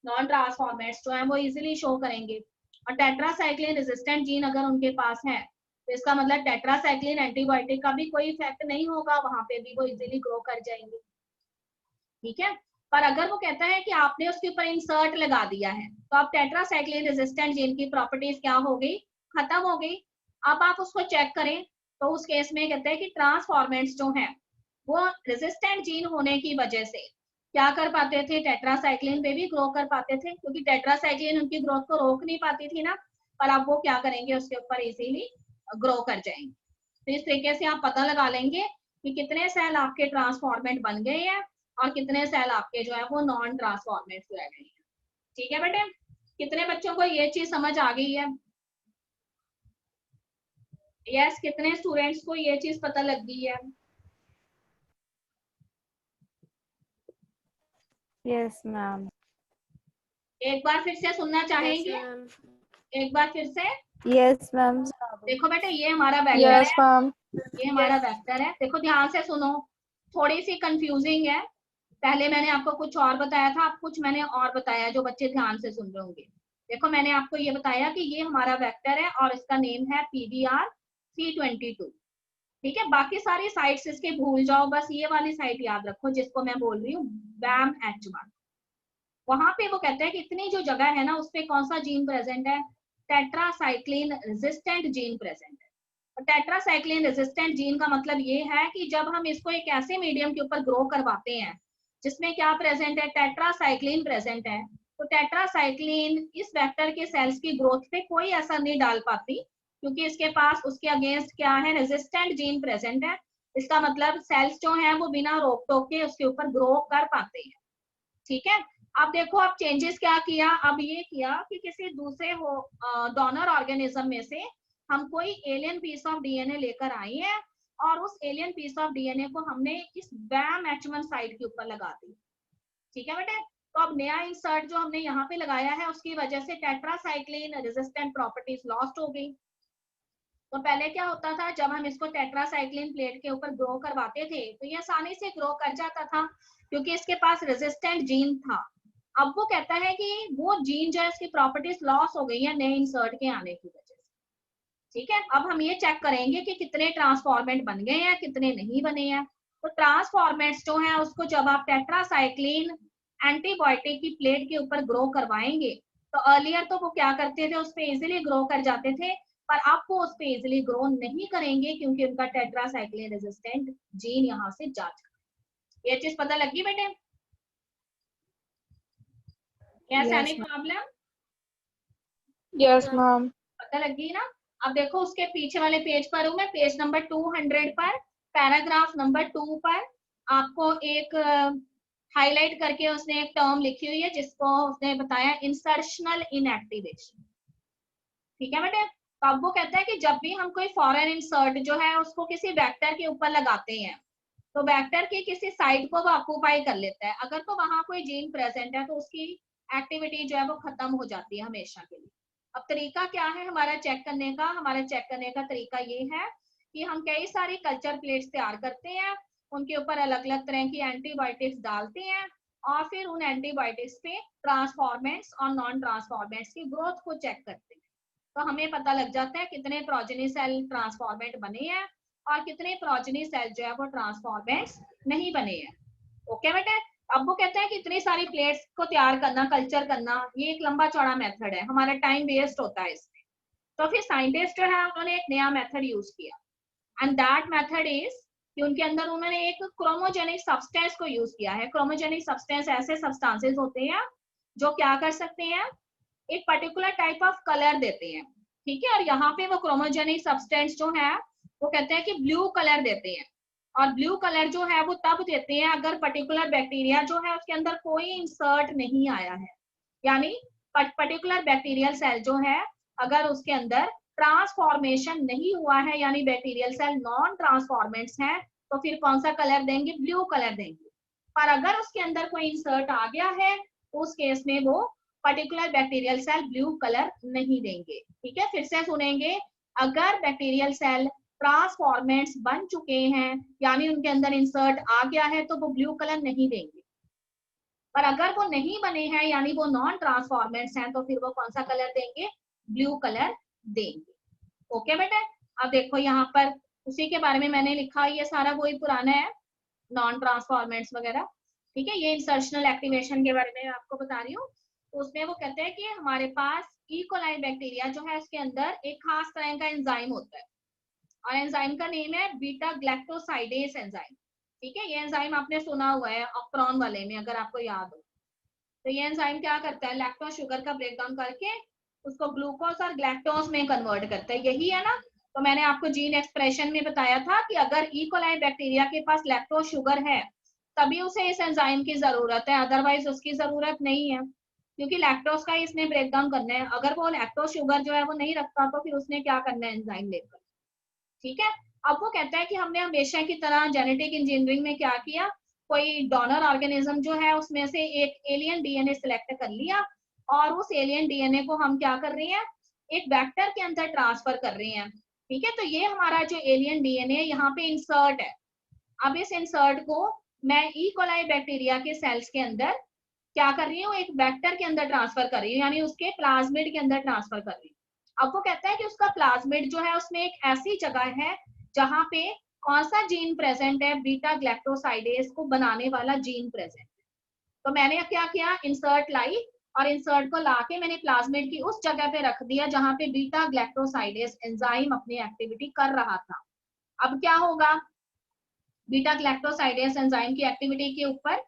नॉन ट्रांसफॉर्मेट्स जो है वो इजीली शो करेंगे। और टेट्रासाइक्लिन रेजिस्टेंट जीन अगर उनके पास है तो इसका मतलब टेट्रासाइक्लिन एंटीबायोटिक का भी कोई इफेक्ट नहीं होगा, वहां पे भी वो इजीली ग्रो कर जाएंगे। ठीक है, पर अगर वो कहता है कि आपने उसके ऊपर इंसर्ट लगा दिया है तो अब टेट्रासाइक्लिन रेजिस्टेंट जीन की प्रॉपर्टीज क्या हो गई, खत्म हो गई। अब आप उसको चेक करें तो उस केस में कहते हैं कि ट्रांसफॉर्मेंट्स जो है वो रेजिस्टेंट जीन होने की वजह से क्या कर पाते थे, टेट्रासाइक्लिन पे भी ग्रो कर पाते थे, क्योंकि टेट्रासाइक्लिन उनकी ग्रोथ को रोक नहीं पाती थी ना, पर अब वो क्या करेंगे, उसके ऊपर इजीली ग्रो कर जाएंगे। तो इस तरीके से आप पता लगा लेंगे कि कितने सेल आपके ट्रांसफॉर्मेंट बन गए हैं और कितने सेल आपके जो है वो नॉन ट्रांसफॉर्मेट रह गए हैं। ठीक है बेटे, कितने बच्चों को ये चीज समझ आ गई है? यस, कितने स्टूडेंट्स को ये चीज पता लग गई है? Yes ma'am. एक बार फिर से सुनना चाहेंगे? एक बार फिर से। Yes ma'am. देखो बेटे, ये हमारा वेक्टर यस है, मैम। ये हमारा वेक्टर है। देखो ध्यान से सुनो, थोड़ी सी कंफ्यूजिंग है, पहले मैंने आपको कुछ और बताया था, अब कुछ मैंने और बताया, जो बच्चे ध्यान से सुन रहे होंगे। देखो मैंने आपको ये बताया कि ये हमारा वेक्टर है और इसका नेम है PBR C22। ठीक है, बाकी सारी साइट्स इसके भूल जाओ, बस ये वाली साइट याद रखो जिसको मैं बोल रही हूँ BAMH1। वहां पे वो कहते हैं कि इतनी जो जगह है ना, उसपे कौन सा जीन प्रेजेंट है, टेट्रासाइक्लिन रेजिस्टेंट जीन प्रेजेंट है। और टेट्रासाइक्लिन रेजिस्टेंट जीन का मतलब ये है कि जब हम इसको एक ऐसे मीडियम के ऊपर ग्रो करवाते हैं जिसमें क्या प्रेजेंट है, टेट्रासाइक्लिन प्रेजेंट है, तो टेट्रासाइक्लिन इस वेक्टर के सेल्स की ग्रोथ पे कोई असर नहीं डाल पाती, क्योंकि इसके पास उसके अगेंस्ट क्या है, रेजिस्टेंट जीन प्रेजेंट है। इसका मतलब सेल्स जो है वो बिना रोक टोक के उसके ऊपर ग्रो कर पाते हैं। ठीक है, अब देखो अब चेंजेस क्या किया, अब ये किया कि किसी दूसरे हो डोनर ऑर्गेनिज्म में से हम कोई एलियन पीस ऑफ डीएनए लेकर आए हैं और उस एलियन पीस ऑफ डीएनए को हमने इस BAMH1 साइट के ऊपर लगा दी। ठीक है बेटे, तो अब नया इंसर्ट जो हमने यहाँ पे लगाया है उसकी वजह से टेट्रासाइक्लिन रेजिस्टेंट प्रॉपर्टीज लॉस्ट हो गई। तो पहले क्या होता था, जब हम इसको टेट्रासाइक्लिन प्लेट के ऊपर ग्रो करवाते थे तो ये आसानी से ग्रो कर जाता था क्योंकि इसके पास रेजिस्टेंट जीन था। अब वो कहता है कि वो जीन जो है इसकी प्रॉपर्टीज लॉस हो गई है नए इंसर्ट के आने की वजह से। ठीक है, अब हम ये चेक करेंगे कि कितने ट्रांसफॉर्मेंट बन गए हैं, कितने नहीं बने हैं। तो ट्रांसफॉर्मेंट्स जो है उसको जब आप टेट्रासाइक्लिन एंटीबायोटिक की प्लेट के ऊपर ग्रो करवाएंगे तो अर्लियर तो वो क्या करते थे, उस पर इजिली ग्रो कर जाते थे, पर अब वो उस पे इजिली ग्रो नहीं करेंगे क्योंकि उनका टेट्रासाइक्लिन रेजिस्टेंट जीन यहाँ से जा चुका। ये चीज पता लगी बेटे? Yes, any problem? Yes ma'am. पता लगी ना? अब देखो उसके पीछे वाले पेज पर हूँ मैं, पेज नंबर 200 पर, पैराग्राफ नंबर 2 पर आपको एक हाईलाइट करके उसने एक टर्म लिखी हुई है जिसको उसने बताया इंसर्शनल इनएक्टिवेशन। ठीक है बेटे, तो अब वो कहता है कि जब भी हम कोई फॉरेन इंसर्ट जो है उसको किसी वेक्टर के ऊपर लगाते हैं तो वेक्टर की किसी साइड को वो ऑक्यूपाई कर लेता है। अगर तो वहां कोई जीन प्रेजेंट है तो उसकी एक्टिविटी जो है वो खत्म हो जाती है हमेशा के लिए। अब तरीका क्या है हमारा चेक करने का, हमारा चेक करने का तरीका ये है कि हम कई सारी कल्चर प्लेट्स तैयार करते हैं, उनके ऊपर अलग अलग तरह की एंटीबायोटिक्स डालते हैं और फिर उन एंटीबायोटिक्स पे ट्रांसफॉर्मेंट्स और नॉन ट्रांसफॉर्मेंट्स की ग्रोथ को चेक करते हैं। तो हमें पता लग जाता है कितने प्रोजेनी सेल ट्रांसफॉर्मेंट बने हैं और कितने प्रोजेनी सेल जो है वो ट्रांसफॉर्मेंट्स नहीं बने हैं। ओके बेटे, अब वो कहते हैं कि इतनी सारी प्लेट्स को तैयार करना, कल्चर करना, ये एक लंबा चौड़ा मेथड है, हमारा टाइम वेस्ट होता है इसमें। तो फिर साइंटिस्ट जो है उन्होंने एक नया मेथड यूज किया एंड दैट मेथड इज कि उनके अंदर उन्होंने एक क्रोमोजेनिक सब्सटेंस को यूज किया है। क्रोमोजेनिक सब्सटेंस ऐसे सब्सटेंसेस होते हैं जो क्या कर सकते हैं, एक पर्टिकुलर टाइप ऑफ कलर देते हैं। ठीक है, और यहाँ पे वो क्रोमोजेनिक सब्सटेंस जो है वो कहते हैं कि ब्लू कलर देते हैं, और ब्लू कलर जो है वो तब देते हैं अगर पर्टिकुलर बैक्टीरिया जो है उसके अंदर कोई इंसर्ट नहीं आया है, यानी पर्टिकुलर बैक्टीरियल सेल जो है अगर उसके अंदर ट्रांसफॉर्मेशन नहीं हुआ है, यानी बैक्टीरियल सेल नॉन ट्रांसफॉर्मेंट्स हैं, तो फिर कौन सा कलर देंगे, ब्लू कलर देंगे। पर अगर उसके अंदर कोई इंसर्ट आ गया है तो उस केस में वो particular bacterial cell blue colour नहीं देंगे। ठीक है, फिर से सुनेंगे, अगर बैक्टीरियल सेल ट्रांसफॉर्मेंट्स बन चुके हैं, यानी उनके अंदर इंसर्ट आ गया है, तो वो ब्लू कलर नहीं देंगे। पर अगर वो नहीं बने हैं, यानी वो नॉन ट्रांसफॉर्मेंट्स हैं, तो फिर वो कौन सा कलर देंगे? ब्लू कलर देंगे। ओके बेटा, अब देखो यहाँ पर उसी के बारे में मैंने लिखा, ये सारा वही पुराना है, नॉन ट्रांसफॉर्मेंट्स वगैरह। ठीक है, ये इंसर्शनल एक्टिवेशन के बारे में आपको बता रही हूँ। तो उसमें वो कहते हैं कि हमारे पास ई कोलाई बैक्टीरिया जो है, उसके अंदर एक खास तरह का एंजाइम होता है, और एंजाइम का नेम है बीटा ग्लैक्टोसाइडेस एंजाइम। ठीक है, ये एंजाइम आपने सुना हुआ है ऑक्ट्रॉन वाले में, अगर आपको याद हो। तो ये एंजाइम क्या करता है? लैक्टोज शुगर का ब्रेकडाउन करके उसको ग्लूकोज और ग्लैक्टोज में कन्वर्ट करता है, यही है ना। तो मैंने आपको जीन एक्सप्रेशन में बताया था कि अगर ई कोलाई बैक्टीरिया के पास लैक्टोज शुगर है, तभी उसे इस एंजाइम की जरूरत है, अदरवाइज उसकी जरूरत नहीं है, क्योंकि लैक्टोज का इसने ब्रेकडाउन करना है। अगर वो लैक्टोज शुगर जो है वो नहीं रखता, तो फिर उसने क्या करना है? एंजाइम लेकर। ठीक है, अब वो कहता है कि हमने हमेशा की तरह जेनेटिक इंजीनियरिंग में क्या किया, कोई डोनर ऑर्गेनिज्म जो है उसमें से एक एलियन डीएनए सिलेक्ट कर लिया, और उस एलियन डीएनए को हम क्या कर रहे हैं? एक वेक्टर के अंदर ट्रांसफर कर रहे हैं। ठीक है, तो ये हमारा जो एलियन डीएनए यहाँ पे इंसर्ट है। अब इस इंसर्ट को मैं ई कोलाई बैक्टीरिया के सेल्स के अंदर क्या कर रही हूँ? एक वेक्टर के अंदर ट्रांसफर कर रही हूँ, यानी उसके प्लाज्मिड के अंदर ट्रांसफर कर रही हूँ। अब वो कहता है कि उसका प्लाज्मिड जो है उसमें एक ऐसी जगह है जहां पे कौन सा जीन प्रेजेंट है? बीटा ग्लैक्टोसाइडेस को बनाने वाला जीन प्रेजेंट है। तो मैंने क्या किया? इंसर्ट लाई, और इंसर्ट को लाके मैंने प्लाज्मिड की उस जगह पे रख दिया जहां पे बीटा ग्लैक्टोसाइडेस एंजाइम अपनी एक्टिविटी कर रहा था। अब क्या होगा? बीटा ग्लैक्टोसाइडेस एंजाइम की एक्टिविटी के ऊपर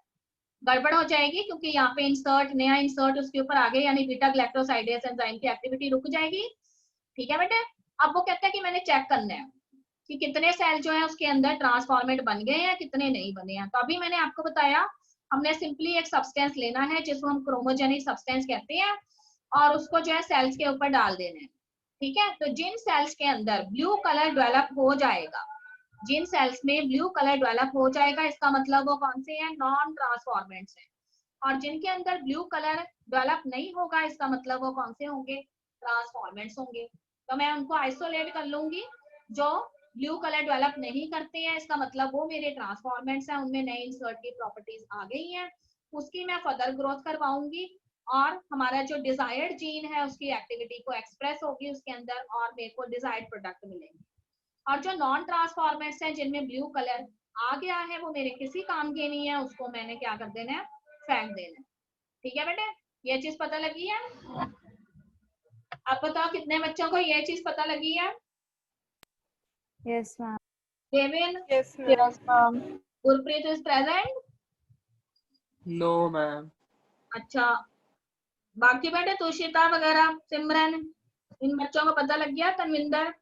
गड़बड़ हो जाएगी, क्योंकि यहाँ पे इंसर्ट, नया इंसर्ट उसके ऊपर आ गया, यानी बीटा ग्लैक्टोसाइडेस एंजाइम की एक्टिविटी रुक जाएगी। ठीक है बेटे, अब वो कहता है कि मैंने चेक करना है कि कितने सेल जो है उसके अंदर ट्रांसफॉर्मेट बन गए हैं, कितने नहीं बने हैं। तो अभी मैंने आपको बताया, हमने सिंपली एक सब्सटेंस लेना है जिसको हम क्रोमोजेनिक सब्सटेंस कहते हैं, और उसको जो है सेल्स के ऊपर डाल देना है। ठीक है, तो जिन सेल्स के अंदर ब्लू कलर डेवलप हो जाएगा, जिन सेल्स में ब्लू कलर डेवलप हो जाएगा, इसका मतलब वो कौन से हैं? नॉन ट्रांसफॉर्मेंट्स हैं। और जिनके अंदर ब्लू कलर डेवलप नहीं होगा, इसका मतलब वो कौन से होंगे? ट्रांसफॉर्मेंट्स होंगे। तो मैं उनको आइसोलेट कर लूंगी, जो ब्लू कलर डेवलप नहीं करते हैं, इसका मतलब वो मेरे ट्रांसफॉर्मेंट्स हैं, उनमें नए इंसर्ट की प्रॉपर्टीज आ गई हैं, उसकी मैं फर्दर ग्रोथ करवाऊंगी, और हमारा जो डिजायर्ड जीन है उसकी एक्टिविटी को एक्सप्रेस होगी उसके अंदर, और मेरे को डिजायर्ड प्रोडक्ट मिलेंगे। और जो नॉन ट्रांसफॉर्मेंट्स हैं, जिनमें ब्लू कलर आ गया है, वो मेरे किसी काम के नहीं है, उसको मैंने क्या कर देना है? फेंक देना है। ठीक है बेटे, ये चीज पता लगी है? अब बताओ कितने बच्चों को ये चीज पता लगी है? Yes ma'am. Deven, Yes, ma'am. Gurpreet is present? No ma'am. अच्छा, बाकी बेटे तुषिता वगैरह, सिमरन, इन बच्चों को पता लग गया? तनविंदर?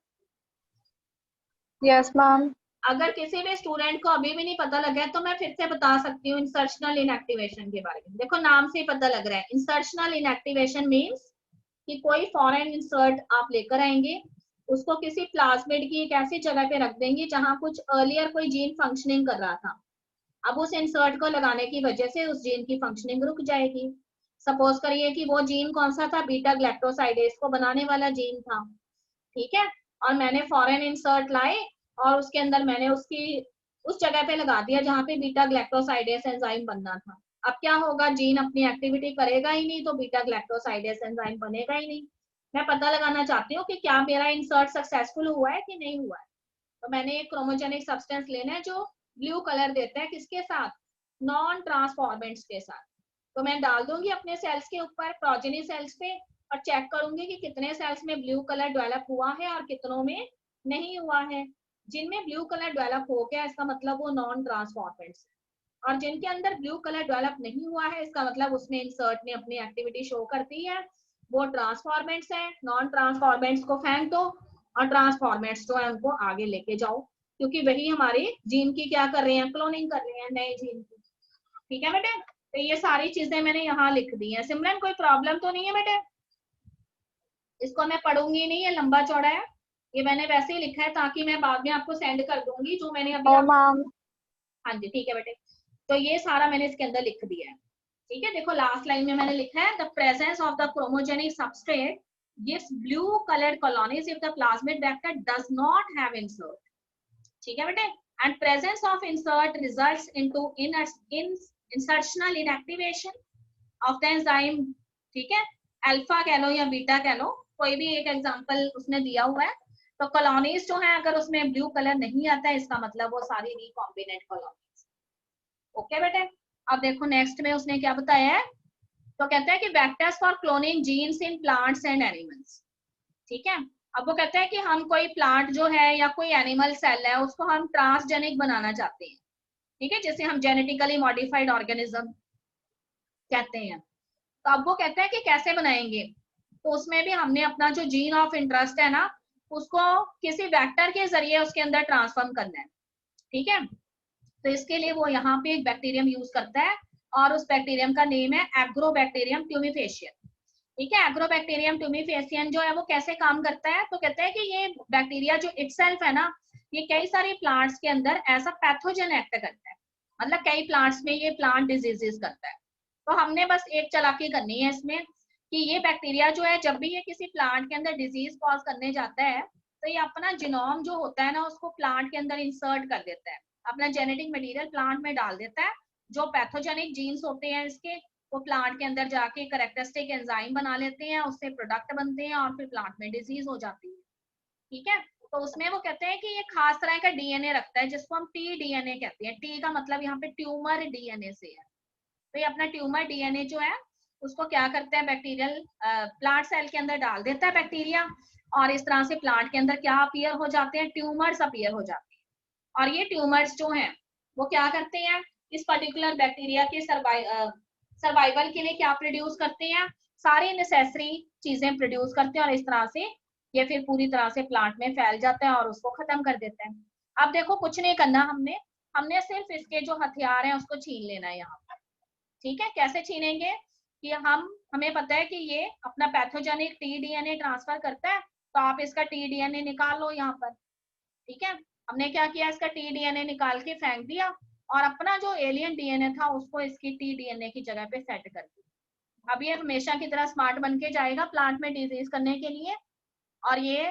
Yes, ma'am. अगर किसी भी स्टूडेंट को अभी भी नहीं पता लगा है, तो मैं फिर से बता सकती हूँ इंसर्शनल इनएक्टिवेशन के बारे में। देखो नाम से ही पता लग रहा है, इंसर्शनल इनएक्टिवेशन मींस कि कोई फॉरेन इंसर्ट आप लेकर आएंगे, उसको किसी प्लाज्मिड की एक ऐसी जगह पे रख देंगे जहां कुछ अर्लियर कोई जीन फंक्शनिंग कर रहा था। अब उस इंसर्ट को लगाने की वजह से उस जीन की फंक्शनिंग रुक जाएगी। सपोज करिए कि वो जीन कौन सा था? बीटा ग्लैक्टोसाइडेस को बनाने वाला जीन था। ठीक है, और मैंने फॉरेन इंसर्ट लाए, और उसके अंदर मैंने उसकी उस जगह पे लगा दिया जहां पे बीटा ग्लैक्टोसाइडेस एंजाइम बनना था। अब क्या होगा? जीन अपनी एक्टिविटी करेगा ही नहीं, तो बीटा ग्लैक्टोसाइडेस एंजाइम बनेगा ही नहीं। मैं पता लगाना चाहती हूँ कि क्या मेरा इंसर्ट सक्सेसफुल हुआ है कि नहीं हुआ है। तो मैंने एक क्रोमोजेनिक सब्सटेंस लेना है जो ब्लू कलर देता है, किसके साथ? नॉन ट्रांसफॉर्मेंट्स के साथ। तो मैं डाल दूंगी अपने सेल्स के ऊपर, प्रोजेनी सेल्स पे, और चेक करूंगी कि कितने सेल्स में ब्लू कलर डेवलप हुआ है और कितनों में नहीं हुआ है। जिनमें ब्लू कलर डेवलप हो गया, इसका मतलब वो नॉन ट्रांसफॉर्मेंट्स है, और जिनके अंदर ब्लू कलर डेवलप नहीं हुआ है, इसका मतलब उसमें इंसर्ट ने अपनी एक्टिविटी शो करती है, वो ट्रांसफॉर्मेंट्स है। नॉन ट्रांसफॉर्मेंट्स को फेंक दो, और ट्रांसफॉर्मेंट्स जो है उनको आगे लेके जाओ, क्योंकि वही हमारे जीन की क्या कर रहे हैं? क्लोनिंग कर रहे हैं नए जीन की। ठीक है बेटे, तो ये सारी चीजें मैंने यहाँ लिख दी है। सिमरन कोई प्रॉब्लम तो नहीं है बेटे? इसको मैं पढ़ूंगी नहीं, ये लंबा चौड़ा है, ये मैंने वैसे ही लिखा है ताकि मैं बाद में आपको सेंड कर दूंगी जो मैंने अभी No, ma'am. हाँ जी ठीक है बेटे, तो ये सारा मैंने इसके अंदर लिख दिया है। ठीक है, देखो लास्ट लाइन में मैंने लिखा है the presence of the chromogenic substrate gives blue colored colonies if the plasmid vector does not have insert. ठीक है बेटे, and presence of insert results into insertional inactivation of the enzyme. ठीक है, alpha कह लो या बीटा कह लो, कोई भी एक एग्जांपल उसने दिया हुआ है। तो कॉलोनीज जो है अगर उसमें ब्लू कलर नहीं आता है, इसका मतलब वो सारी रिकॉम्बिनेंट कॉलोनीज। ओके बेटे, अब देखो नेक्स्ट में उसने क्या बताया है, तो कहता है कि vectors for cloning genes in plants and animals. ठीक है, अब वो कहता है कि हम कोई प्लांट जो है या कोई एनिमल सेल है उसको हम ट्रांसजेनिक बनाना चाहते हैं। ठीक है, जैसे हम जेनेटिकली मॉडिफाइड ऑर्गेनिज्म कहते हैं। तो अब वो कहते हैं कि कैसे बनाएंगे, तो उसमें भी हमने अपना जो जीन ऑफ इंटरेस्ट है ना, उसको किसी वेक्टर के जरिए उसके अंदर ट्रांसफॉर्म करना है। ठीक है, तो इसके लिए वो यहाँ पे एक बैक्टीरियम यूज करता है और उस बैक्टीरियम का नेम है एग्रोबैक्टीरियम ट्यूमिफेशियन। ठीक है, एग्रोबैक्टीरियम ट्यूमिफेशियन जो है वो कैसे काम करता है, तो कहते हैं कि ये बैक्टीरिया जो इटसेल्फ है ना, ये कई सारी प्लांट्स के अंदर एज अ पैथोजन एक्ट करता है। मतलब कई प्लांट्स में ये प्लांट डिजीजेस करता है। तो हमने बस एक चालाकी करनी है इसमें कि ये बैक्टीरिया जो है जब भी ये किसी प्लांट के अंदर डिजीज कॉज करने जाता है, तो ये अपना जीनोम जो होता है ना उसको प्लांट के अंदर इंसर्ट कर देता है, अपना जेनेटिक मटेरियल प्लांट में डाल देता है। जो पैथोजेनिक जीन्स होते हैं इसके, वो प्लांट के अंदर जाके कैरेक्टरिस्टिक एंजाइम बना लेते हैं, उससे प्रोडक्ट बनते हैं और फिर प्लांट में डिजीज हो जाती है। ठीक है, तो उसमें वो कहते हैं कि ये खास तरह का डीएनए रखता है जिसको हम टी डीएनए कहते हैं। टी का मतलब यहाँ पे ट्यूमर डीएनए से है। तो ये अपना ट्यूमर डीएनए जो है उसको क्या करता है, बैक्टीरियल प्लांट सेल के अंदर डाल देता है बैक्टीरिया, और इस तरह से प्लांट के अंदर क्या अपीयर हो जाते हैं, ट्यूमर्स अपीयर हो जाते हैं। और ये ट्यूमर्स जो हैं वो क्या करते हैं, इस पर्टिकुलर बैक्टीरिया के सर्वाइवल के लिए क्या प्रोड्यूस करते हैं, सारी नेसेसरी चीजें प्रोड्यूस करते हैं, और इस तरह से ये फिर पूरी तरह से प्लांट में फैल जाता है और उसको खत्म कर देता है। अब देखो कुछ नहीं करना, हमने सिर्फ इसके जो हथियार हैं उसको छीन लेना है यहाँ पर। ठीक है, कैसे छीनेंगे कि हमें पता है कि ये अपना पैथोजेनिक टी डीएनए ट्रांसफर करता है, तो आप इसका टी डीएनए निकाल लो यहाँ पर। ठीक है, हमने क्या किया, इसका टी डीएनए निकाल के फेंक दिया और अपना जो एलियन डीएनए था उसको इसकी टी डीएनए की जगह पे सेट कर दिया। अब ये हमेशा की तरह स्मार्ट बन के जाएगा प्लांट में डिजीज करने के लिए, और ये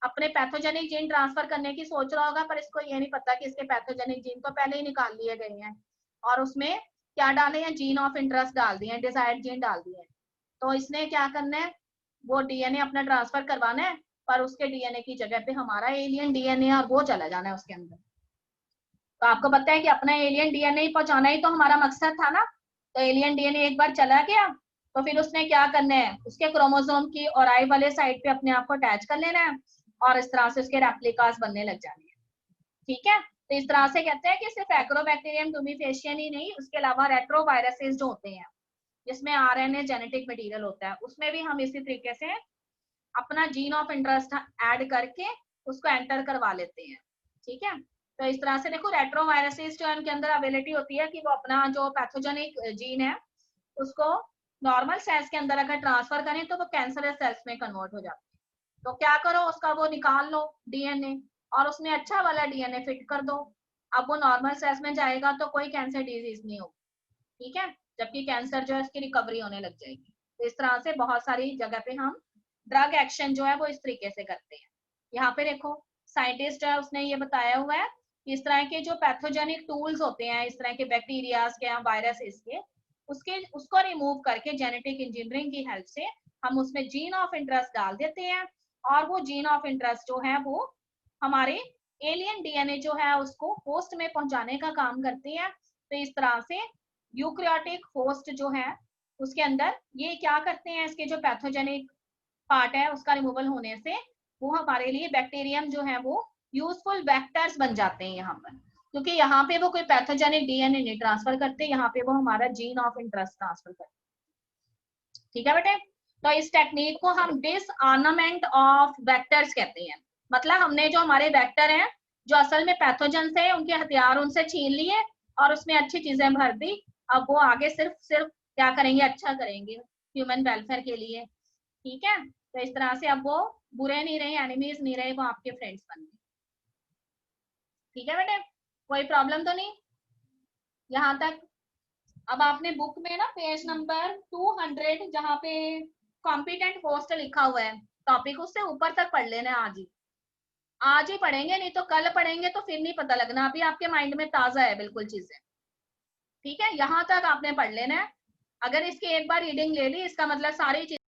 अपने पैथोजेनिक जीन ट्रांसफर करने की सोच रहा होगा, पर इसको ये नहीं पता कि इसके पैथोजेनिक जीन तो पहले ही निकाल लिए गए हैं और उसमें क्या डाले हैं, जीन ऑफ इंटरेस्ट डाल दिए हैं, डिजायर्ड जीन डाल दिए हैं। तो इसने क्या करना है, वो डीएनए अपना ट्रांसफर करवाना है, पर उसके डीएनए की जगह पे हमारा एलियन डीएनए और वो चला जाना है उसके अंदर। तो आपको पता है कि अपना एलियन डीएनए पहुंचाना ही तो हमारा मकसद था ना। तो एलियन डीएनए एक बार चला गया तो फिर उसने क्या करना है, उसके क्रोमोसोम की और आई वाले साइड पे अपने आप को अटैच कर लेना है और इस तरह से उसके रेप्लिकास बनने लग जाने हैं। ठीक है, तो इस तरह से कहते हैं कि सिर्फ एग्रोबैक्टीरियम ट्यूमिफेशियन ही नहीं, उसके अलावा रेट्रोवायरसेस जो होते हैं जिसमें आरएनए जेनेटिक मटेरियल होता है, उसमें भी हम इसी तरीके से अपना जीन ऑफ इंटरेस्ट ऐड करके उसको एंटर करवा लेते हैं। ठीक है, तो इस तरह से देखो रेट्रोवायरसेस जो है उनके अंदर एबिलिटी होती है कि वो अपना जो पैथोजेनिक जीन है उसको नॉर्मल सेल्स के अंदर अगर ट्रांसफर करें तो वो कैंसरस सेल्स में कन्वर्ट हो जाती है। तो क्या करो, उसका वो निकाल लो डीएनए और उसमें अच्छा वाला डीएनए फिट कर दो। अब वो नॉर्मल सेल्स में जाएगा तो कोई कैंसर डिजीज नहीं होगी। ठीक है, जबकि कैंसर जो है उसकी रिकवरी होने लग जाएगी। तो इस तरह से बहुत सारी जगह पे हम ड्रग एक्शन जो है वो इस तरीके से करते हैं। यहाँ पे देखो साइंटिस्ट है उसने ये बताया हुआ है कि इस तरह के जो पैथोजेनिक टूल्स होते हैं, इस तरह के बैक्टीरियाज के या वायरसेस के, उसको रिमूव करके जेनेटिक इंजीनियरिंग की हेल्प से हम उसमें जीन ऑफ इंटरेस्ट डाल देते हैं और वो जीन ऑफ इंटरेस्ट जो है वो हमारे एलियन डीएनए जो है उसको होस्ट में पहुंचाने का काम करते हैं। तो इस तरह से यूकैरियोटिक होस्ट जो है उसके अंदर ये क्या करते हैं, इसके जो पैथोजेनिक पार्ट है उसका रिमूवल होने से वो हमारे लिए बैक्टीरियम जो है वो यूजफुल वेक्टर्स बन जाते हैं यहाँ पर, क्योंकि यहाँ पे वो कोई पैथोजेनिक डीएनए नहीं ट्रांसफर करते, यहाँ पे वो हमारा जीन ऑफ इंटरेस्ट ट्रांसफर करते। ठीक है बेटे, तो इस टेक्निक को हम डिसआर्मामेंट ऑफ वेक्टर्स कहते हैं। मतलब हमने जो हमारे वेक्टर हैं जो असल में पैथोजन से उनके हथियार उनसे छीन लिए और उसमें अच्छी चीजें भर दी, अब वो आगे सिर्फ क्या करेंगे, अच्छा करेंगे ह्यूमन वेलफेयर के लिए। ठीक है, तो इस तरह से अब वो बुरे नहीं रहे, एनिमीज नहीं रहे, वो आपके फ्रेंड्स बन गए। ठीक है बेटे, कोई प्रॉब्लम तो नहीं यहाँ तक। अब आपने बुक में ना पेज नंबर 200 जहाँ पे कॉम्पिटेंट होस्ट लिखा हुआ है टॉपिक, उससे ऊपर तक पढ़ लेना है आज ही पढ़ेंगे, नहीं तो कल पढ़ेंगे तो फिर नहीं पता लगना, अभी आपके माइंड में ताजा है बिल्कुल चीजें। ठीक है, यहाँ तक आपने पढ़ लेना है। अगर इसकी एक बार रीडिंग ले ली इसका मतलब सारी चीजें